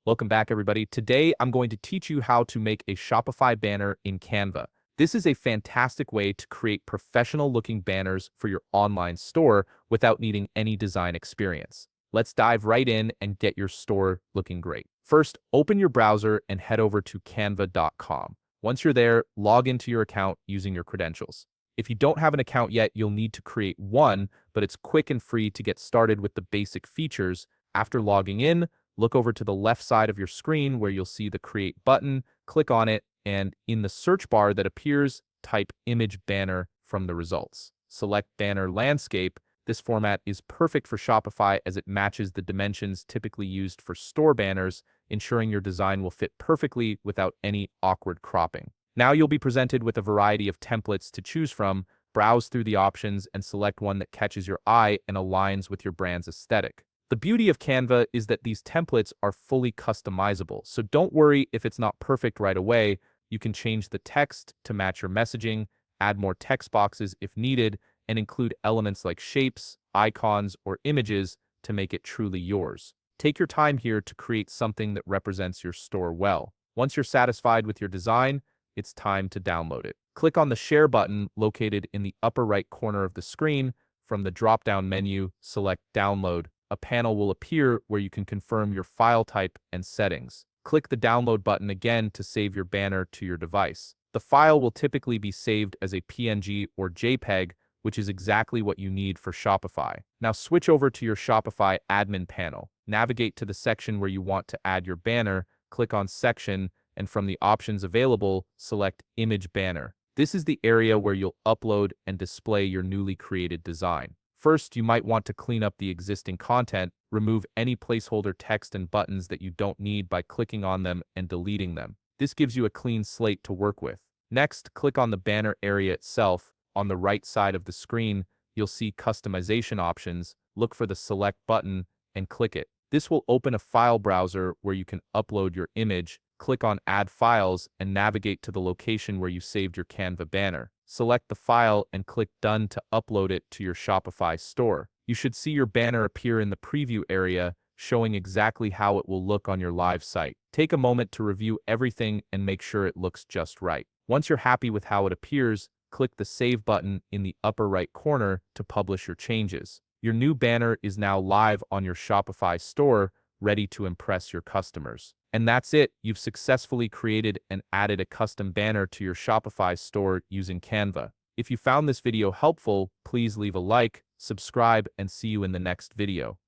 Welcome back, everybody. Today, I'm going to teach you how to make a Shopify banner in Canva. This is a fantastic way to create professional-looking banners for your online store without needing any design experience. Let's dive right in and get your store looking great. First, open your browser and head over to canva.com. Once you're there, log into your account using your credentials. If you don't have an account yet, you'll need to create one, but it's quick and free to get started with the basic features. After logging in, look over to the left side of your screen where you'll see the Create button, click on it, and in the search bar that appears, type Image Banner from the results. Select Banner Landscape. This format is perfect for Shopify as it matches the dimensions typically used for store banners, ensuring your design will fit perfectly without any awkward cropping. Now you'll be presented with a variety of templates to choose from. Browse through the options and select one that catches your eye and aligns with your brand's aesthetic. The beauty of Canva is that these templates are fully customizable, so don't worry if it's not perfect right away. You can change the text to match your messaging, add more text boxes if needed, and include elements like shapes, icons, or images to make it truly yours. Take your time here to create something that represents your store well. Once you're satisfied with your design, it's time to download it. Click on the Share button located in the upper right corner of the screen. From the drop-down menu, select Download. A panel will appear where you can confirm your file type and settings. Click the Download button again to save your banner to your device. The file will typically be saved as a PNG or JPEG, which is exactly what you need for Shopify. Now switch over to your Shopify admin panel. Navigate to the section where you want to add your banner, click on Section, and from the options available, select Image Banner. This is the area where you'll upload and display your newly created design. First, you might want to clean up the existing content, remove any placeholder text and buttons that you don't need by clicking on them and deleting them. This gives you a clean slate to work with. Next, click on the banner area itself. On the right side of the screen, you'll see customization options. Look for the Select button and click it. This will open a file browser where you can upload your image. Click on Add Files and navigate to the location where you saved your Canva banner. Select the file and click Done to upload it to your Shopify store. You should see your banner appear in the preview area, showing exactly how it will look on your live site. Take a moment to review everything and make sure it looks just right. Once you're happy with how it appears, click the Save button in the upper right corner to publish your changes. Your new banner is now live on your Shopify store, ready to impress your customers. And that's it. You've successfully created and added a custom banner to your Shopify store using Canva. If you found this video helpful, please leave a like, subscribe, and see you in the next video.